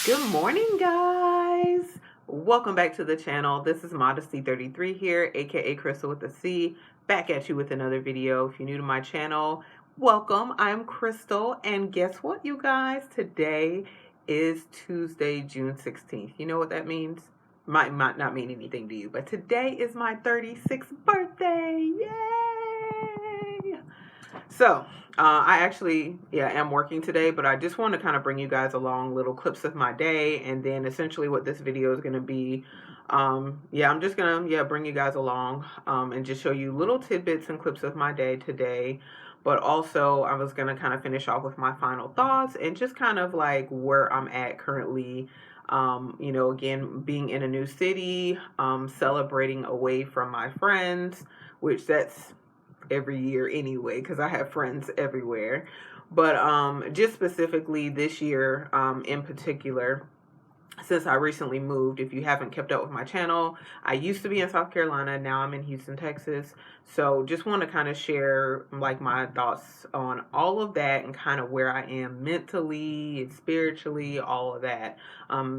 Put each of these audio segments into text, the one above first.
Good morning, guys. Welcome back to the channel. This is Modesty33 here, aka Crystal with a C, back at you with another video. If you're new to my channel, welcome. I'm Crystal, and guess what, you guys? Today is Tuesday, June 16th. You know what that means? Might not mean anything to you, but today is my 36th birthday. Yay! So, I actually, am working today, but I just want to kind of bring you guys along little clips of my day, and then essentially what this video is going to be, I'm just going to, bring you guys along, and just show you little tidbits and clips of my day today. But also, I was going to kind of finish off with my final thoughts and just kind of like where I'm at currently. Again, being in a new city, celebrating away from my friends, which that's every year anyway, because I have friends everywhere. But just specifically this year, in particular, since I recently moved, if you haven't kept up with my channel, I used to be in South Carolina. Now I'm in Houston, Texas. So just want to kind of share like my thoughts on all of that and kind of where I am mentally and spiritually, all of that,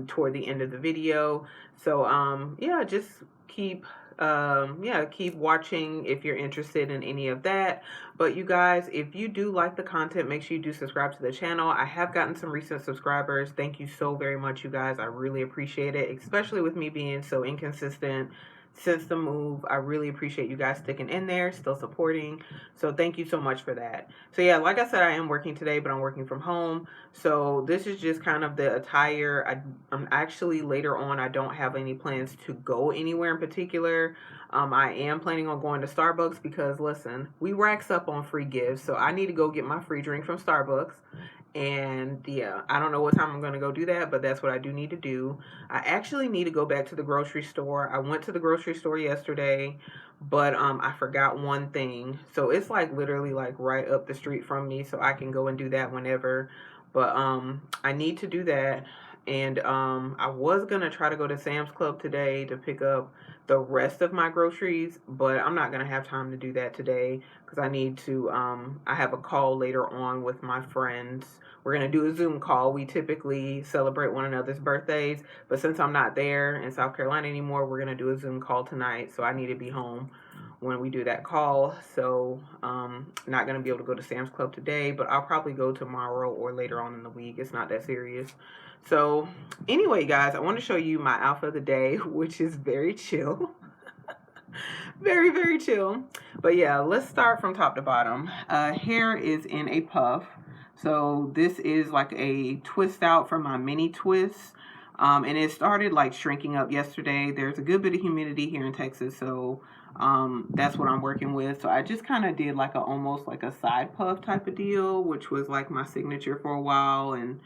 toward the end of the video. So just keep keep watching if you're interested in any of that. But you guys, if you do like the content, make sure you do subscribe to the channel. I have gotten some recent subscribers. Thank you so very much, you guys. I really appreciate it, especially with me being so inconsistent since the move. I really appreciate you guys sticking in there, still supporting. So thank you so much for that. So yeah, like I said, I am working today, but I'm working from home. So this is just kind of the attire. I'm actually later on, I don't have any plans to go anywhere in particular. I am planning on going to Starbucks because listen, we racks up on free gifts. So I need to go get my free drink from Starbucks. And yeah, I don't know what time I'm going to go do that, but that's what I do need to do. I actually need to go back to the grocery store. I went to the grocery store yesterday, but I forgot one thing. So it's like literally like right up the street from me, so I can go and do that whenever. But I need to do that. And I was going to try to go to Sam's Club today to pick up the rest of my groceries, but I'm not going to have time to do that today because I need to, I have a call later on with my friends. We're going to do a Zoom call. We typically celebrate one another's birthdays, but since I'm not there in South Carolina anymore, we're going to do a Zoom call tonight, so I need to be home when we do that call. So not going to be able to go to Sam's Club today, but I'll probably go tomorrow or later on in the week. It's not that serious. So anyway, guys, I want to show you my outfit of the day, which is very chill. Very, very chill. But yeah, let's start from top to bottom. Hair is in a puff. So this is like a twist out from my mini twists. And it started like shrinking up yesterday. There's a good bit of humidity here in Texas, so that's what I'm working with. So I just kind of did like almost like a side puff type of deal, which was like my signature for a while. And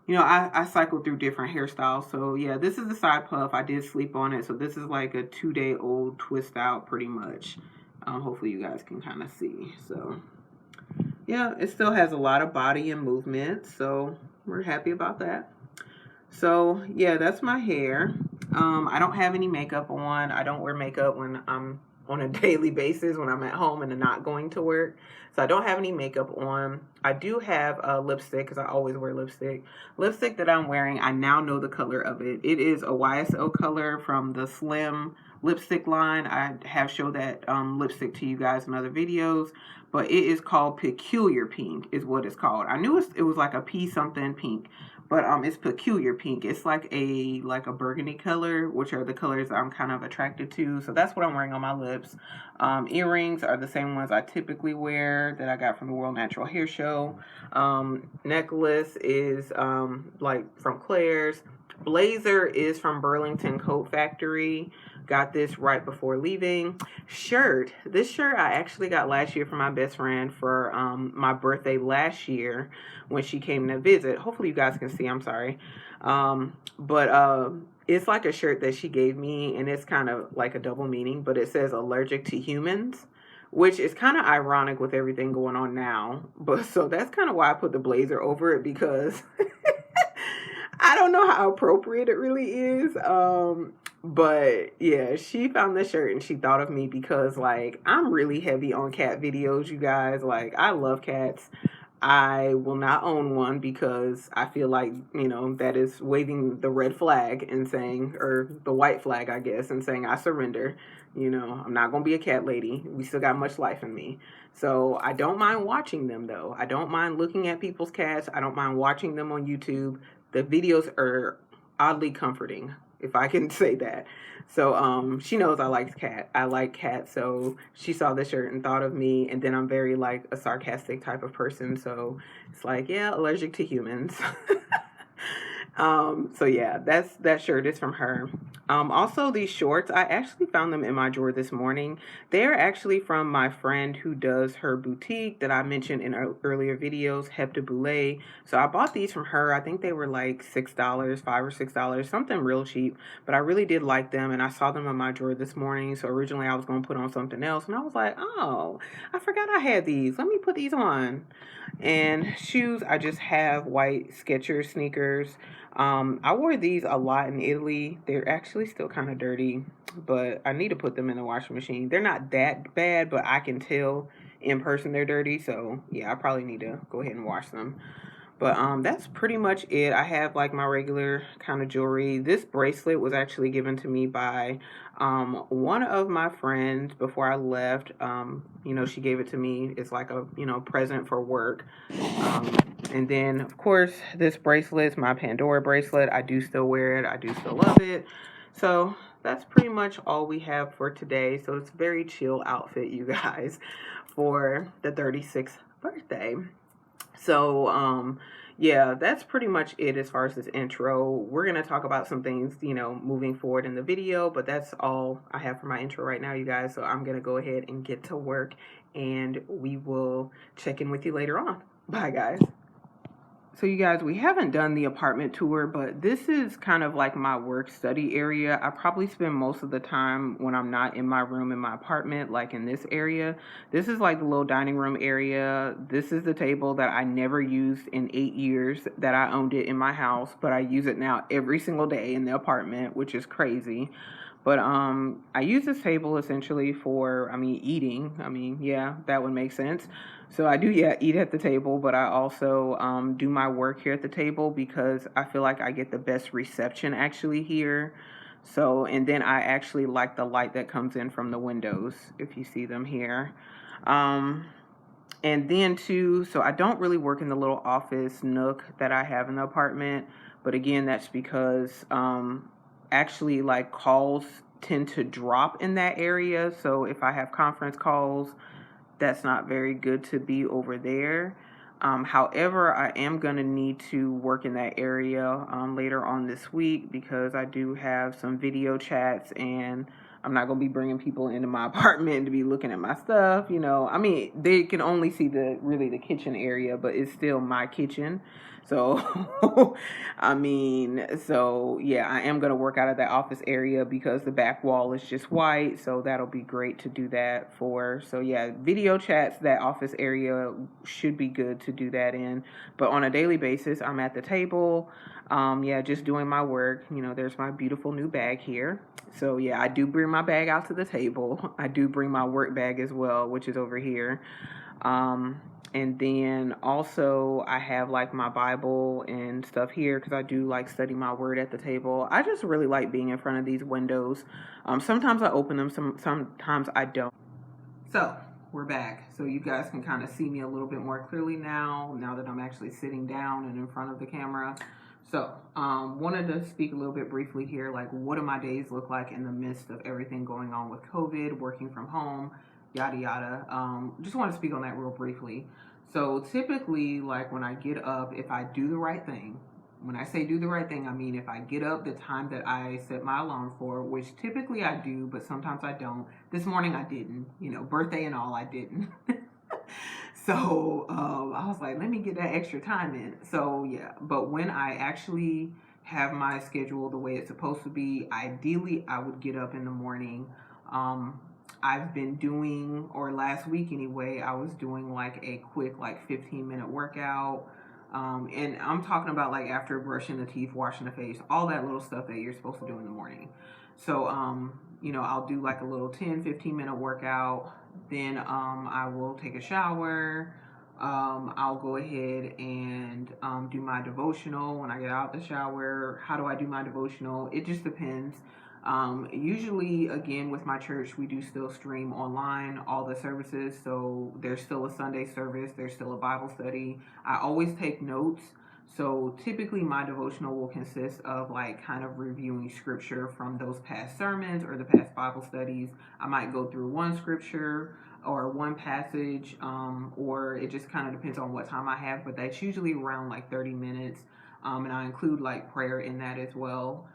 you know, I cycled through different hairstyles. So yeah, this is the side puff. I did sleep on it. So this is like a 2-day-old twist out pretty much. Hopefully you guys can kind of see. So yeah, it still has a lot of body and movement. So we're happy about that. So yeah, that's my hair. I don't have any makeup on. I don't wear makeup when I'm on a daily basis when I'm at home and not going to work. So I don't have any makeup on. I do have a lipstick because I always wear lipstick. Lipstick that I'm wearing, I now know the color of it. It is a YSL color from the Slim lipstick line. I have showed that lipstick to you guys in other videos, but it is called Peculiar Pink is what it's called. I knew it was like a pea something pink, but it's Peculiar Pink. It's like a burgundy color, which are the colors I'm kind of attracted to. So that's what I'm wearing on my lips. Earrings are the same ones I typically wear that I got from the World Natural Hair Show. Necklace is like from Claire's. Blazer is from Burlington Coat Factory. Got this right before leaving. Shirt. This shirt I actually got last year from my best friend for my birthday last year when she came to visit. Hopefully you guys can see. I'm sorry. But it's like a shirt that she gave me, and it's kind of like a double meaning, but it says allergic to humans, which is kind of ironic with everything going on now. But so that's kind of why I put the blazer over it, because I don't know how appropriate it really is. But yeah, she found this shirt and she thought of me because like I'm really heavy on cat videos, you guys. Like I love cats. I will not own one because I feel like, that is waving the red flag and saying, or the white flag, I guess, and saying I surrender. I'm not going to be a cat lady. We still got much life in me. So I don't mind watching them, though. I don't mind looking at people's cats. I don't mind watching them on YouTube. The videos are oddly comforting, if I can say that. So she knows I like cats, so she saw the shirt and thought of me. And then I'm very like a sarcastic type of person, so it's like, yeah, allergic to humans. So yeah, that shirt is from her. Also these shorts, I actually found them in my drawer this morning. They're actually from my friend who does her boutique that I mentioned in earlier videos, Hebda Boulay. So I bought these from her. I think they were like $6, $5 or $6, something real cheap, but I really did like them, and I saw them in my drawer this morning. So originally I was going to put on something else, and I was like, oh, I forgot I had these. Let me put these on. And shoes, I just have white Skechers sneakers. I wore these a lot in Italy. They're actually still kind of dirty, but I need to put them in the washing machine. They're not that bad, but I can tell in person they're dirty. So yeah, I probably need to go ahead and wash them. But that's pretty much it. I have like my regular kind of jewelry. This bracelet was actually given to me by one of my friends before I left. She gave it to me. It's like a, present for work. And then, of course, this bracelet is my Pandora bracelet. I do still wear it. I do still love it. So that's pretty much all we have for today. So it's a very chill outfit, you guys, for the 36th birthday. So, yeah, that's pretty much it as far as this intro. We're going to talk about some things, moving forward in the video, but that's all I have for my intro right now, you guys. So I'm going to go ahead and get to work, and we will check in with you later on. Bye, guys. So you guys, we haven't done the apartment tour, but this is kind of like my work study area. I probably spend most of the time when I'm not in my room in my apartment, like in this area. This is like the little dining room area. This is the table that I never used in 8 years that I owned it in my house, but I use it now every single day in the apartment, which is crazy. But I use this table essentially for, eating. Yeah, that would make sense. So I do, yeah, eat at the table, but I also do my work here at the table because I feel like I get the best reception actually here. So, and then I actually like the light that comes in from the windows, if you see them here. And then too, so I don't really work in the little office nook that I have in the apartment. But again, that's because actually like calls tend to drop in that area. So if I have conference calls, that's not very good to be over there. However, I am going to need to work in that area later on this week because I do have some video chats, and I'm not going to be bringing people into my apartment to be looking at my stuff. They can only see the kitchen area, but it's still my kitchen. So, so yeah, I am going to work out of that office area because the back wall is just white. So that'll be great to do that for. So yeah, video chats, that office area should be good to do that in. But on a daily basis, I'm at the table. Just doing my work. There's my beautiful new bag here. So yeah, I do bring my bag out to the table. I do bring my work bag as well, which is over here. And then also I have like my Bible and stuff here because I do like study my word at the table. I just really like being in front of these windows. Sometimes I open them, sometimes I don't. So we're back. So you guys can kind of see me a little bit more clearly now that I'm actually sitting down and in front of the camera. So wanted to speak a little bit briefly here, like what do my days look like in the midst of everything going on with COVID, working from home, yada yada. Just want to speak on that real briefly. So typically, like when I get up, if I do the right thing, when I say do the right thing, I mean if I get up the time that I set my alarm for, which typically I do, but sometimes I don't. This morning I didn't, birthday and all, I didn't. So I was like, let me get that extra time in. So yeah, but when I actually have my schedule the way it's supposed to be, ideally I would get up in the morning. I've been doing, or last week anyway, I was doing like a quick 15-minute workout. And I'm talking about like after brushing the teeth, washing the face, all that little stuff that you're supposed to do in the morning. So, I'll do like a little 10, 15-minute workout. Then I will take a shower, I'll go ahead and do my devotional when I get out the shower. How do I do my devotional? It just depends. Usually, again, with my church, we do still stream online all the services. So there's still a Sunday service, there's still a Bible study. I always take notes. So typically, my devotional will consist of like kind of reviewing scripture from those past sermons or the past Bible studies. I might go through one scripture or one passage, or it just kind of depends on what time I have, but that's usually around like 30 minutes. And I include like prayer in that as well.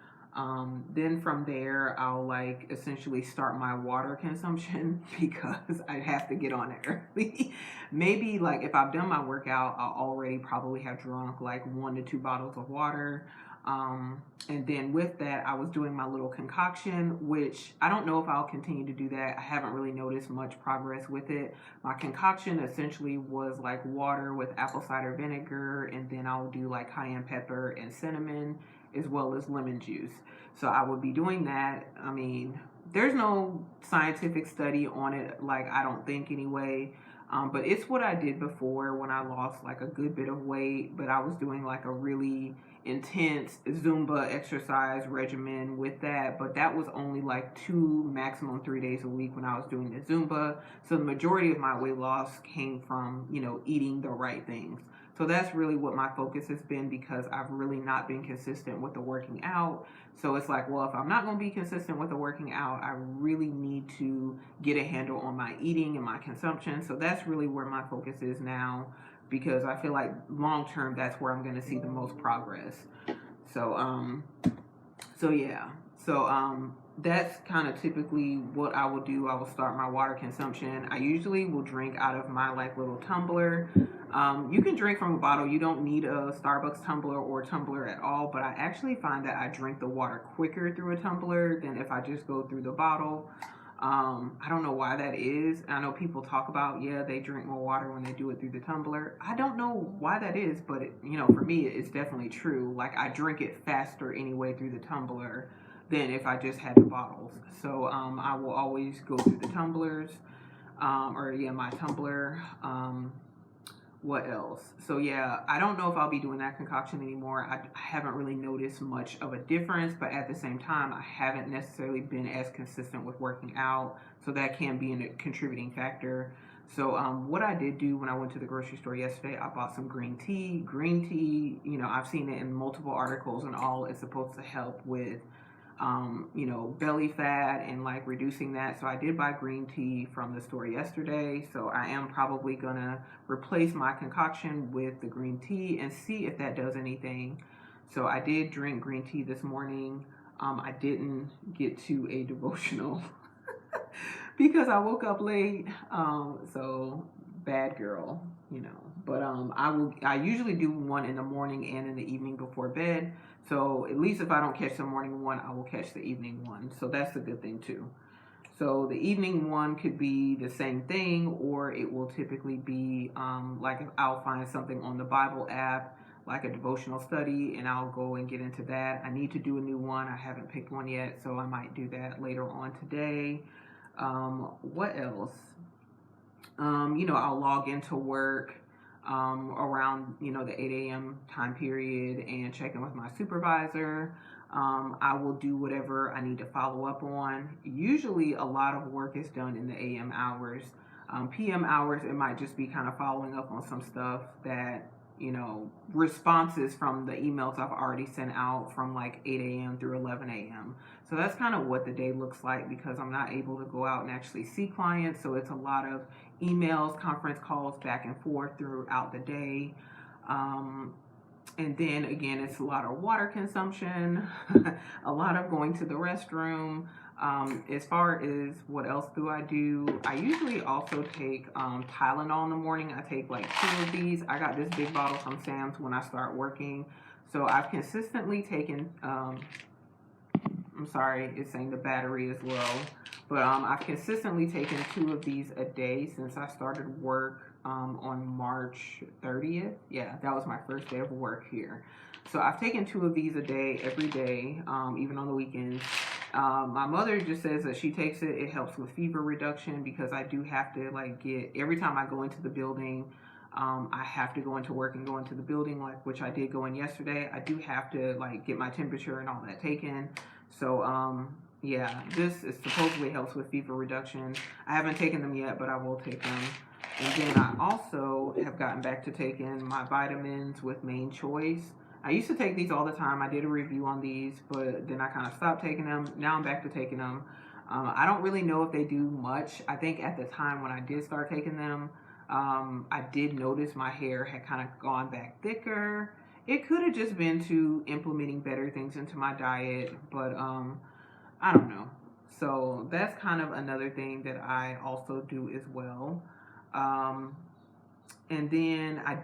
Then from there, I'll like essentially start my water consumption because I have to get on it early. Maybe like if I've done my workout, I'll already probably have drunk like 1 to 2 bottles of water. And then with that, I was doing my little concoction, which I don't know if I'll continue to do that. I haven't really noticed much progress with it. My concoction essentially was like water with apple cider vinegar, and then I'll do like cayenne pepper and cinnamon, as well as lemon juice. So I would be doing that. I mean, there's no scientific study on it, like I don't think anyway. But it's what I did before when I lost like a good bit of weight, but I was doing like a really intense Zumba exercise regimen with that, but that was only like 2, maximum 3 days a week when I was doing the Zumba. So the majority of my weight loss came from, eating the right things. So that's really what my focus has been, because I've really not been consistent with the working out. So it's like, well, if I'm not going to be consistent with the working out, I really need to get a handle on my eating and my consumption. So that's really where my focus is now, because I feel like long term that's where I'm going to see the most progress. So yeah. So that's kind of typically what I will do. I will start my water consumption. I usually will drink out of my like little tumbler. You can drink from a bottle. You don't need a Starbucks tumbler or tumbler at all, but I actually find that I drink the water quicker through a tumbler than if I just go through the bottle. I don't know why that is. I know people talk about, yeah, they drink more water when they do it through the tumbler. I don't know why that is, but for me, it's definitely true. Like I drink it faster anyway through the tumbler than if I just had the bottles. So I will always go through the tumblers, my tumbler. What else? So yeah, I don't know if I'll be doing that concoction anymore. I haven't really noticed much of a difference, but at the same time, I haven't necessarily been as consistent with working out, so that can be a contributing factor. So what I did do when I went to the grocery store yesterday, I bought some green tea. Green tea, I've seen it in multiple articles and all. It's supposed to help with belly fat and like reducing that. So I did buy green tea from the store yesterday. So I am probably gonna replace my concoction with the green tea and see if that does anything. So I did drink green tea this morning. I didn't get to a devotional because I woke up late. So bad girl, But I usually do one in the morning and in the evening before bed. So at least if I don't catch the morning one, I will catch the evening one. So that's a good thing too. So the evening one could be the same thing, or it will typically be like if I'll find something on the Bible app, like a devotional study, and I'll go and get into that. I need to do a new one. I haven't picked one yet, so I might do that later on today. What else? I'll log into work around the 8 a.m. time period and check in with my supervisor. I will do whatever I need to follow up on. Usually a lot of work is done in the AM hours. PM hours, it might just be kind of following up on some stuff that, responses from the emails I've already sent out from like 8 a.m. through 11 a.m. So that's kind of what the day looks like, because I'm not able to go out and actually see clients. So it's a lot of emails, conference calls back and forth throughout the day. And then again, it's a lot of water consumption, a lot of going to the restroom. As far as what else do, I usually also take Tylenol in the morning. I take like 2 of these. I got this big bottle from Sam's when I start working. So I've consistently taken, I'm sorry, it's saying the battery is low. But I've consistently taken 2 of these a day since I started work on March 30th. Yeah, that was my first day of work here. So I've taken 2 of these a day, every day, even on the weekends. My mother just says that she takes it helps with fever reduction, because I do have to like get, every time I go into the building, I have to go into work and go into the building, like which I did go in yesterday. I do have to like get my temperature and all that taken. So yeah, this is supposedly helps with fever reduction. I haven't taken them yet, but I will take them. And then I also have gotten back to taking my vitamins with Main Choice. I used to take these all the time. I did a review on these, but then I kind of stopped taking them. Now I'm back to taking them. I don't really know if they do much. I think at the time when I did start taking them, I did notice my hair had kind of gone back thicker. It could have just been to implementing better things into my diet, but I don't know. So that's kind of another thing that I also do as well. Um, and then I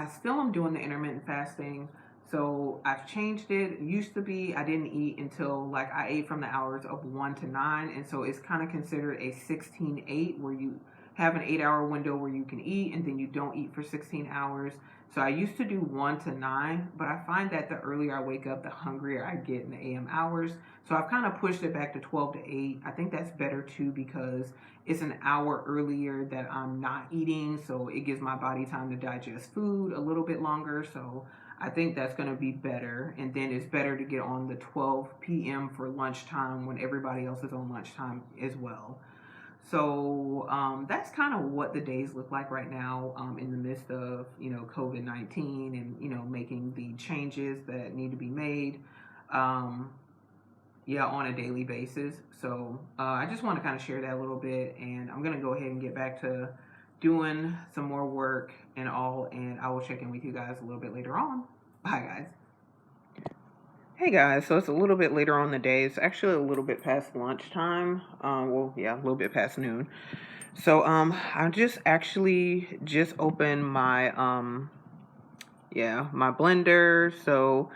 still am doing the intermittent fasting. So I've changed it. It used to be I didn't eat until like I ate from the hours of 1 to 9. And so it's kind of considered a 16-8 where you have an 8-hour window where you can eat and then you don't eat for 16 hours. So I used to do 1 to 9, but I find that the earlier I wake up, the hungrier I get in the AM hours. So I've kind of pushed it back to 12 to 8. I think that's better too because it's an hour earlier that I'm not eating, so it gives my body time to digest food a little bit longer. So I think that's going to be better. And then it's better to get on the 12 p.m. for lunchtime when everybody else is on lunchtime as well. So that's kind of what the days look like right now in the midst of, COVID-19 and, making the changes that need to be made. Yeah, on a daily basis. So I just want to kind of share that a little bit, and I'm going to go ahead and get back to doing some more work and all, and I will check in with you guys a little bit later on. Bye, guys. Hey guys, so it's a little bit later on in the day. It's actually a little bit past lunchtime. Well, yeah, a little bit past noon. So I just opened my my blender. So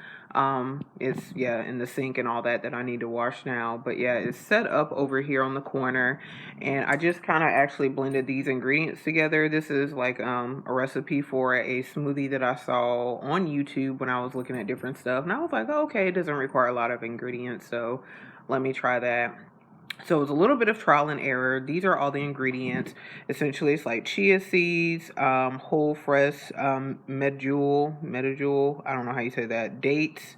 it's in the sink and all that I need to wash now. But yeah, it's set up over here on the corner, and I just kind of actually blended these ingredients together. This is like a recipe for a smoothie that I saw on YouTube when I was looking at different stuff, and I was like, oh, okay, it doesn't require a lot of ingredients, so let me try that. So it's a little bit of trial and error. These are all the ingredients. Essentially, it's like chia seeds, whole fresh medjool, I don't know how you say that, dates,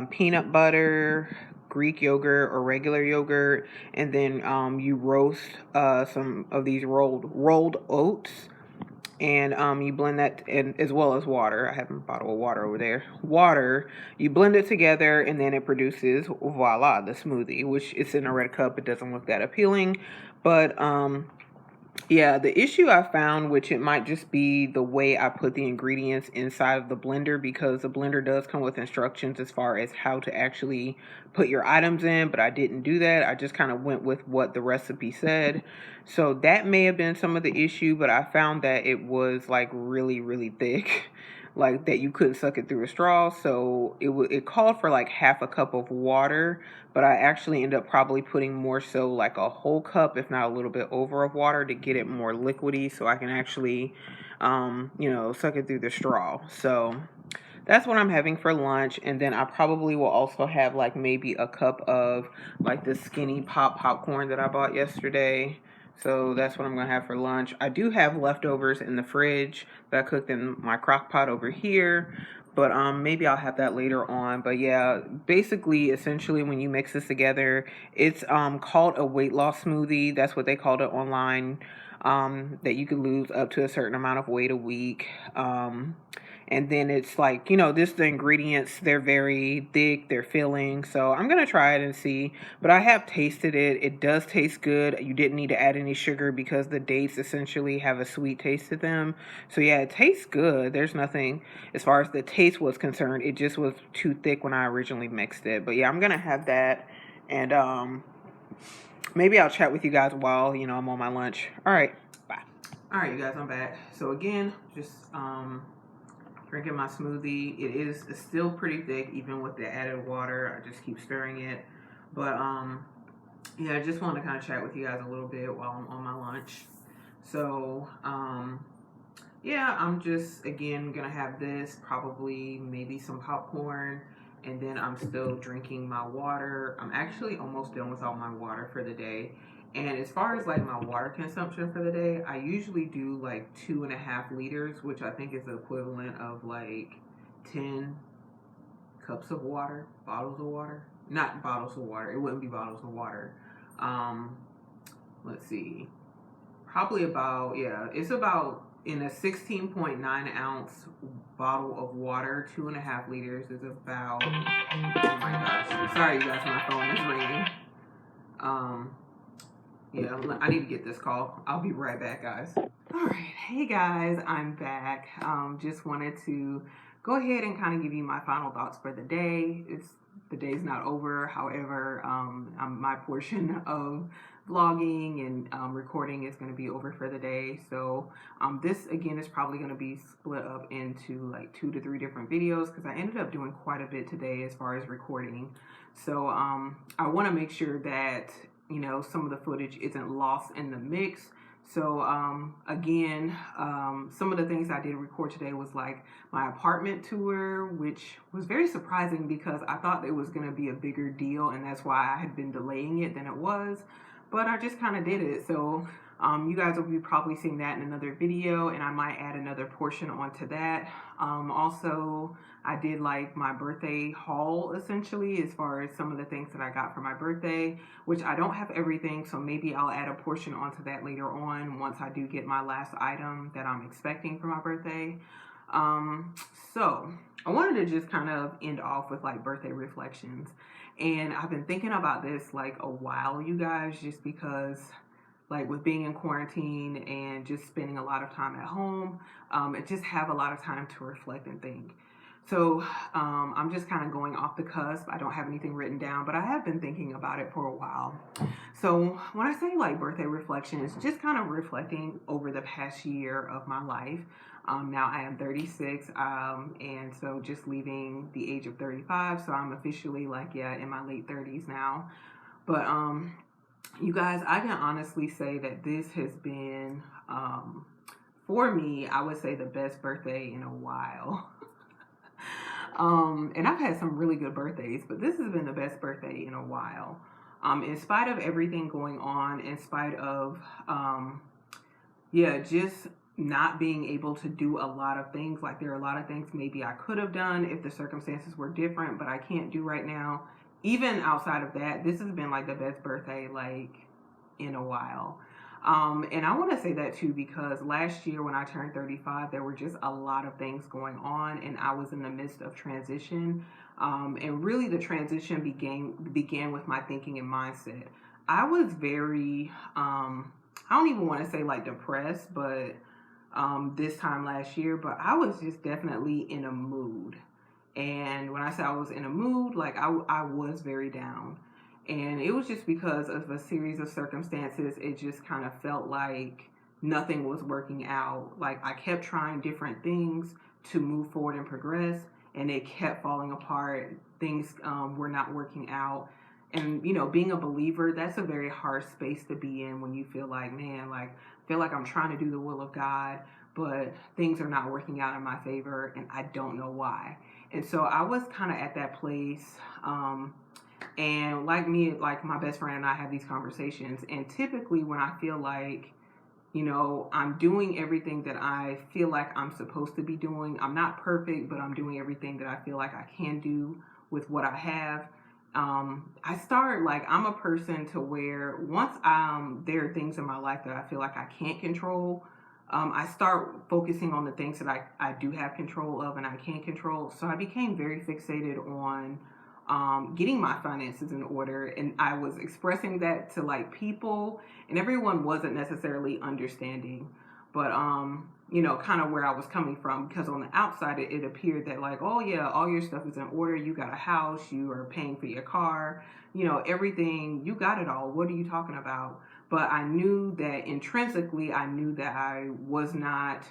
peanut butter, Greek yogurt or regular yogurt, and then you roast some of these rolled oats, and you blend that in as well as water. I have a bottle of water over there. Water, you blend it together, and then it produces, voila, the smoothie, which is in a red cup. It doesn't look that appealing, but yeah, the issue I found, which it might just be the way I put the ingredients inside of the blender, because the blender does come with instructions as far as how to actually put your items in, but I didn't do that. I just kind of went with what the recipe said. So that may have been some of the issue, but I found that it was like really, really thick. Like that you couldn't suck it through a straw. So it called for like half a cup of water, but I actually end up probably putting more so like a whole cup, if not a little bit over, of water to get it more liquidy so I can actually, suck it through the straw. So that's what I'm having for lunch. And then I probably will also have like maybe a cup of like the skinny popcorn that I bought yesterday. So that's what I'm going to have for lunch. I do have leftovers in the fridge that I cooked in my crock pot over here. But maybe I'll have that later on. But yeah, basically, essentially, when you mix this together, it's called a weight loss smoothie. That's what they called it online. That you could lose up to a certain amount of weight a week. And then it's like, this the ingredients, they're very thick, they're filling. So I'm going to try it and see. But I have tasted it. It does taste good. You didn't need to add any sugar because the dates essentially have a sweet taste to them. So yeah, it tastes good. There's nothing, as far as the taste was concerned, it just was too thick when I originally mixed it. But yeah, I'm going to have that. And maybe I'll chat with you guys while, I'm on my lunch. All right, bye. All right, you guys, I'm back. So again, just drinking my smoothie. It's still pretty thick even with the added water. I just keep stirring it. But yeah, I just want to kind of chat with you guys a little bit while I'm on my lunch. So yeah, I'm just again gonna have this, probably maybe some popcorn, and then I'm still drinking my water. I'm actually almost done with all my water for the day. And as far as like my water consumption for the day, I usually do like 2.5 liters, which I think is the equivalent of like 10 cups of water, bottles of water. Not bottles of water. It wouldn't be bottles of water. Um, let's see. Probably about, yeah, it's about in a 16.9 ounce bottle of water, 2.5 liters is about, oh my gosh. Sorry, you guys, my phone is ringing. Yeah, I need to get this call. I'll be right back, guys. All right. Hey, guys, I'm back. Just wanted to go ahead and kind of give you my final thoughts for the day. The day's not over. However, my portion of vlogging and recording is going to be over for the day. So this, again, is probably going to be split up into like 2 to 3 different videos because I ended up doing quite a bit today as far as recording. So I want to make sure that some of the footage isn't lost in the mix. So again, some of the things I did record today was like my apartment tour, which was very surprising because I thought it was going to be a bigger deal, and that's why I had been delaying it than it was. But I just kind of did it. So you guys will be probably seeing that in another video, and I might add another portion onto that. Also, I did like my birthday haul essentially as far as some of the things that I got for my birthday, which I don't have everything, so maybe I'll add a portion onto that later on once I do get my last item that I'm expecting for my birthday. So I wanted to just kind of end off with like birthday reflections. And I've been thinking about this like a while, you guys, just because like with being in quarantine and just spending a lot of time at home, I just have a lot of time to reflect and think. So I'm just kind of going off the cusp. I don't have anything written down, but I have been thinking about it for a while. So when I say like birthday reflection, it's just kind of reflecting over the past year of my life. Now I am 36, and so just leaving the age of 35. So I'm officially like, yeah, in my late 30s now. But you guys, I can honestly say that this has been, for me, I would say the best birthday in a while. And I've had some really good birthdays, but this has been the best birthday in a while. In spite of everything going on, in spite of, just not being able to do a lot of things. Like there are a lot of things maybe I could have done if the circumstances were different, but I can't do right now. Even outside of that, this has been like the best birthday like in a while. And I want to say that too because last year when I turned 35, there were just a lot of things going on, and I was in the midst of transition. And really, the transition began with my thinking and mindset. I was very, I don't even want to say like depressed, but this time last year, but I was just definitely in a mood. And when I say I was in a mood, like I was very down. And it was just because of a series of circumstances. It just kind of felt like nothing was working out. Like I kept trying different things to move forward and progress, and it kept falling apart. Things were not working out. And, being a believer, that's a very hard space to be in when you feel like, man, like, feel like I'm trying to do the will of God, but things are not working out in my favor, and I don't know why. And so I was kind of at that place. And like me, like my best friend and I have these conversations. And typically when I feel like, I'm doing everything that I feel like I'm supposed to be doing. I'm not perfect, but I'm doing everything that I feel like I can do with what I have. I start like, I'm a person to where once there are things in my life that I feel like I can't control, I start focusing on the things that I do have control of and I can control. So I became very fixated on getting my finances in order, and I was expressing that to like people, and everyone wasn't necessarily understanding, but kind of where I was coming from, because on the outside it appeared that like, oh yeah, all your stuff is in order, you got a house, you are paying for your car, everything, you got it all, what are you talking about? But I knew that intrinsically, I knew that I was not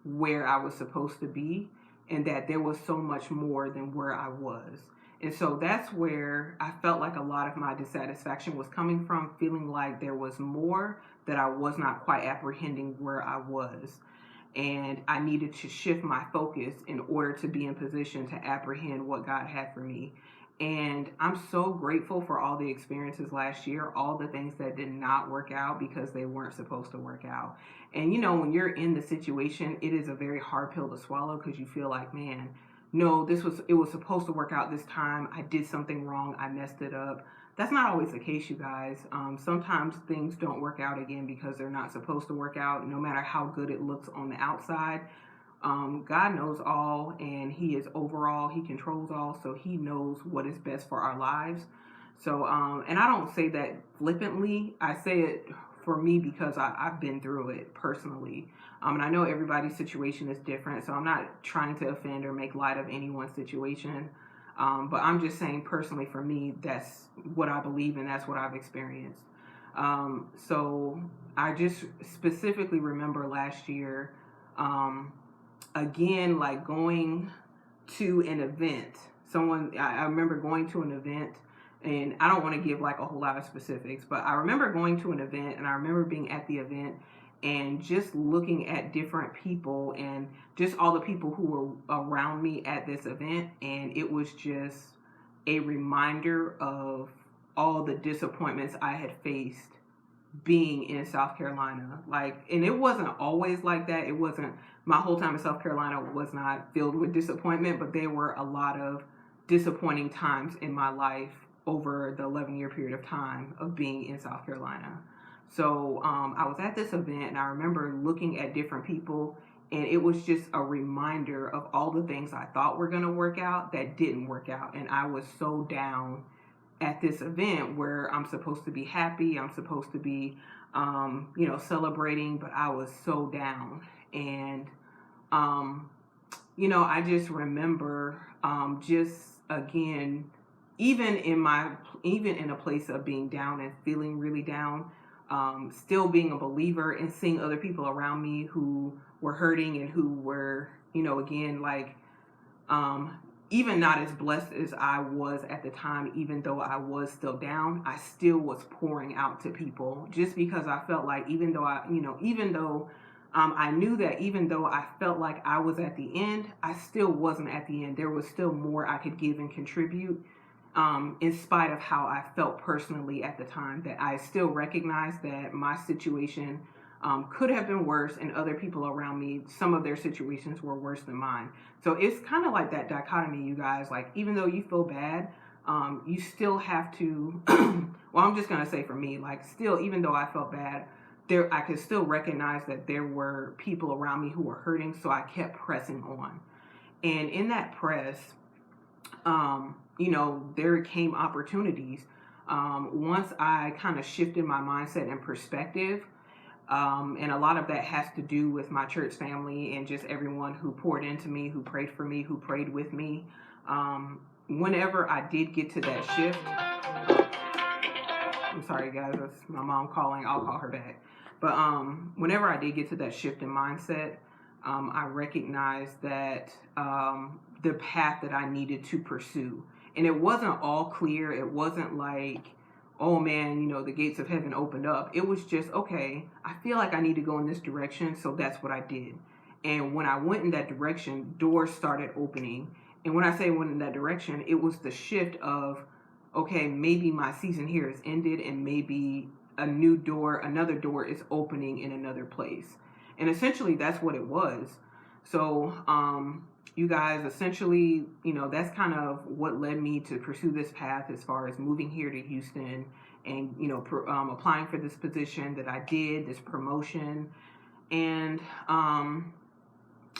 where I was supposed to be, and that there was so much more than where I was. And so that's where I felt like a lot of my dissatisfaction was coming from, feeling like there was more that I was not quite apprehending where I was. And I needed to shift my focus in order to be in position to apprehend what God had for me. And I'm so grateful for all the experiences last year, all the things that did not work out because they weren't supposed to work out. And when you're in the situation, it is a very hard pill to swallow because you feel like, man, no, it was supposed to work out this time. I did something wrong. I messed it up. That's not always the case, you guys. Sometimes things don't work out again because they're not supposed to work out, no matter how good it looks on the outside. God knows all, and He is overall. He controls all, so He knows what is best for our lives. So, and I don't say that flippantly. I say it for me because I've been through it personally. And I know everybody's situation is different, so I'm not trying to offend or make light of anyone's situation. But I'm just saying personally for me, that's what I believe and that's what I've experienced. So I just specifically remember last year, again, like going to an event. I remember going to an event, and I don't want to give like a whole lot of specifics, but I remember going to an event, and I remember being at the event and just looking at different people and just all the people who were around me at this event. And it was just a reminder of all the disappointments I had faced being in South Carolina. And it wasn't always like that. It wasn't, my whole time in South Carolina was not filled with disappointment, but there were a lot of disappointing times in my life over the 11-year period of time of being in South Carolina. So I was at this event, and I remember looking at different people, and it was just a reminder of all the things I thought were going to work out that didn't work out. And I was so down at this event where I'm supposed to be happy, I'm supposed to be, celebrating, but I was so down. And, I just remember, just again, even in a place of being down and feeling really down, still being a believer and seeing other people around me who were hurting and who were, again, even not as blessed as I was at the time, even though I was still down, I still was pouring out to people just because I felt like even though I knew that even though I felt like I was at the end, I still wasn't at the end. There was still more I could give and contribute. In spite of how I felt personally at the time, that I still recognized that my situation could have been worse, and other people around me, some of their situations were worse than mine. So it's kind of like that dichotomy, you guys. Like, even though you feel bad, you still have to, well, I'm just going to say for me, still, even though I felt bad, I could still recognize that there were people around me who were hurting, so I kept pressing on. And in that press, there came opportunities. Once I kind of shifted my mindset and perspective, and a lot of that has to do with my church family and just everyone who poured into me, who prayed for me, who prayed with me. Whenever I did get to that shift, I'm sorry guys, that's my mom calling, I'll call her back. But whenever I did get to that shift in mindset, I recognized that the path that I needed to pursue. And it wasn't all clear. It wasn't like, oh man, the gates of heaven opened up. It was just, okay, I feel like I need to go in this direction, so that's what I did. And when I went in that direction, doors started opening. And when I say went in that direction, it was the shift of, okay, maybe my season here is ended, and maybe another door is opening in another place. And essentially that's what it was. So, you guys, essentially, that's kind of what led me to pursue this path as far as moving here to Houston and, applying for this position that I did, this promotion. And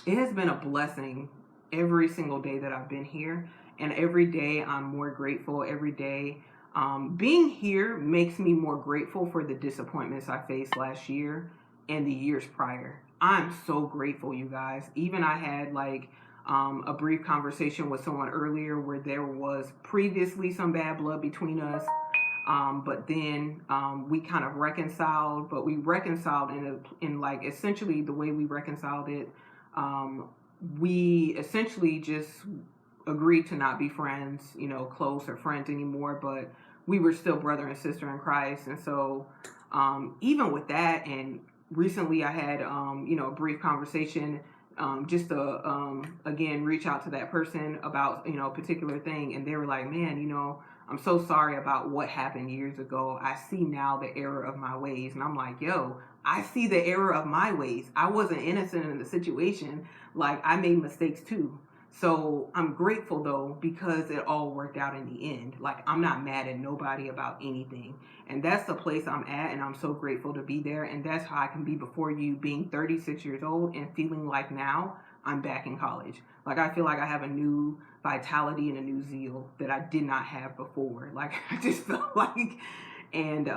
it has been a blessing every single day that I've been here. And every day I'm more grateful. Every day being here makes me more grateful for the disappointments I faced last year and the years prior. I'm so grateful, you guys. Even I had a brief conversation with someone earlier where there was previously some bad blood between us, but then we kind of reconciled. But we reconciled in essentially the way we reconciled it. We essentially just agreed to not be friends, close or friends anymore, but we were still brother and sister in Christ. And so even with that, and recently I had, a brief conversation just to again reach out to that person about a particular thing, and they were like, man, I'm so sorry about what happened years ago. I see now the error of my ways. And I'm like, yo, I see the error of my ways. I wasn't innocent in the situation. Like, I made mistakes too. So I'm grateful though, because it all worked out in the end. Like, I'm not mad at nobody about anything. And that's the place I'm at, and I'm so grateful to be there. And that's how I can be before you, being 36 years old and feeling like now I'm back in college. Like, I feel like I have a new vitality and a new zeal that I did not have before. Like, I just felt like, and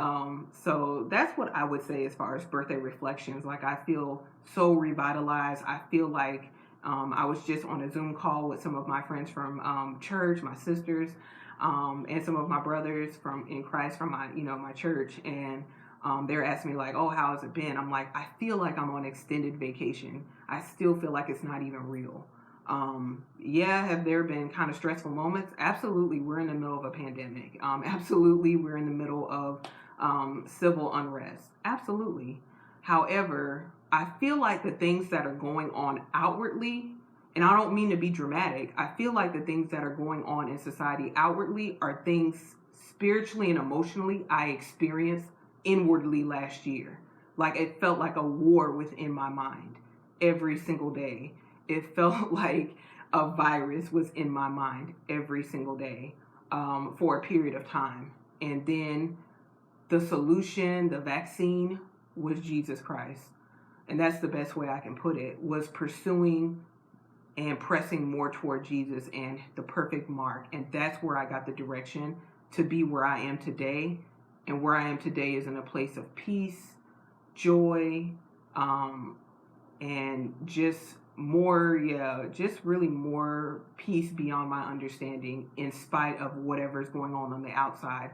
so that's what I would say as far as birthday reflections. Like, I feel so revitalized. I feel like I was just on a Zoom call with some of my friends from church, my sisters, and some of my brothers from in Christ from my church, and they're asking me like, "Oh, how has it been?" I'm like, I feel like I'm on extended vacation. I still feel like it's not even real. Yeah, have there been kind of stressful moments? Absolutely, we're in the middle of a pandemic. Absolutely, we're in the middle of civil unrest. Absolutely. However, I feel like the things that are going on outwardly, and I don't mean to be dramatic, I feel like the things that are going on in society outwardly are things spiritually and emotionally I experienced inwardly last year. Like, it felt like a war within my mind every single day. It felt like a virus was in my mind every single day for a period of time. And then the solution, the vaccine, was Jesus Christ. And that's the best way I can put it, was pursuing and pressing more toward Jesus and the perfect mark. And that's where I got the direction to be where I am today. And where I am today is in a place of peace, joy, and just just really more peace beyond my understanding, in spite of whatever's going on the outside.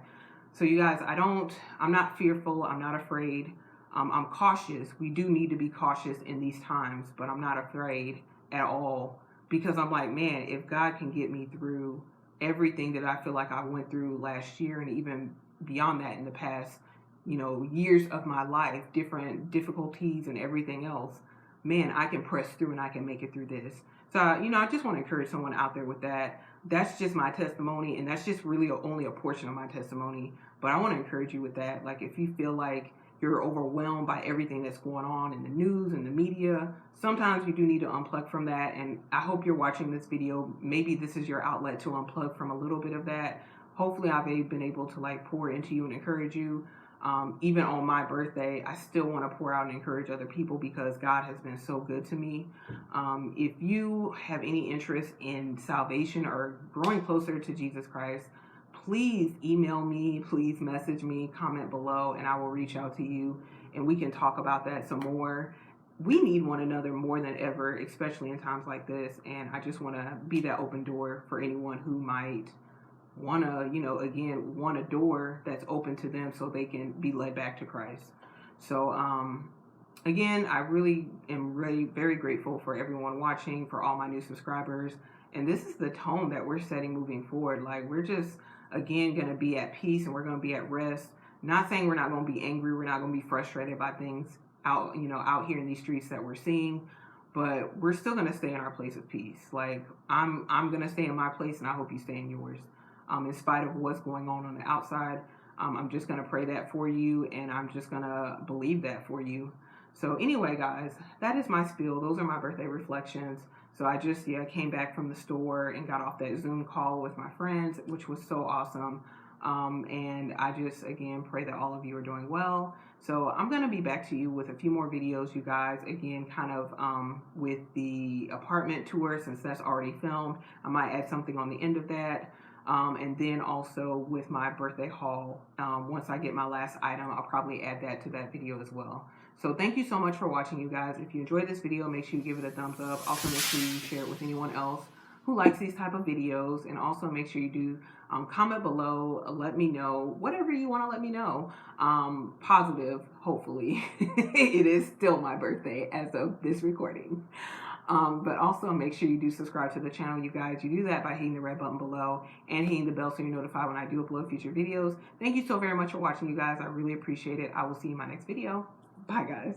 So you guys, I'm not fearful. I'm not afraid. I'm cautious. We do need to be cautious in these times, but I'm not afraid at all, because I'm like, man, if God can get me through everything that I feel like I went through last year, and even beyond that in the past, years of my life, different difficulties and everything else, man, I can press through and I can make it through this. So, I just want to encourage someone out there with that. That's just my testimony, and that's just really only a portion of my testimony. But I want to encourage you with that. Like, if you feel like you're overwhelmed by everything that's going on in the news and the media, sometimes you do need to unplug from that. And I hope you're watching this video. Maybe this is your outlet to unplug from a little bit of that. Hopefully I've been able to pour into you and encourage you. Even on my birthday, I still want to pour out and encourage other people, because God has been so good to me. If you have any interest in salvation or growing closer to Jesus Christ, please email me, please message me, comment below, and I will reach out to you and we can talk about that some more. We need one another more than ever, especially in times like this. And I just want to be that open door for anyone who might want to, want a door that's open to them so they can be led back to Christ. So, again, I really am very grateful for everyone watching, for all my new subscribers. And this is the tone that we're setting moving forward. Like, we're just, again, going to be at peace and we're going to be at rest. Not saying we're not going to be angry. We're not going to be frustrated by things out here in these streets that we're seeing. But we're still going to stay in our place of peace. Like, I'm going to stay in my place, and I hope you stay in yours. In spite of what's going on the outside, I'm just going to pray that for you, and I'm just going to believe that for you. So anyway, guys, that is my spiel. Those are my birthday reflections. So I just, came back from the store and got off that Zoom call with my friends, which was so awesome. And I just, again, pray that all of you are doing well. So I'm going to be back to you with a few more videos, you guys, again, kind of with the apartment tour, since that's already filmed. I might add something on the end of that. And then also with my birthday haul, once I get my last item, I'll probably add that to that video as well. So thank you so much for watching, you guys. If you enjoyed this video, make sure you give it a thumbs up. Also, make sure you share it with anyone else who likes these type of videos. And also make sure you do comment below. Let me know whatever you want to let me know. Positive, hopefully. It is still my birthday as of this recording. But also make sure you do subscribe to the channel, you guys. You do that by hitting the red button below and hitting the bell so you're notified when I do upload future videos. Thank you so very much for watching, you guys. I really appreciate it. I will see you in my next video. Bye, guys.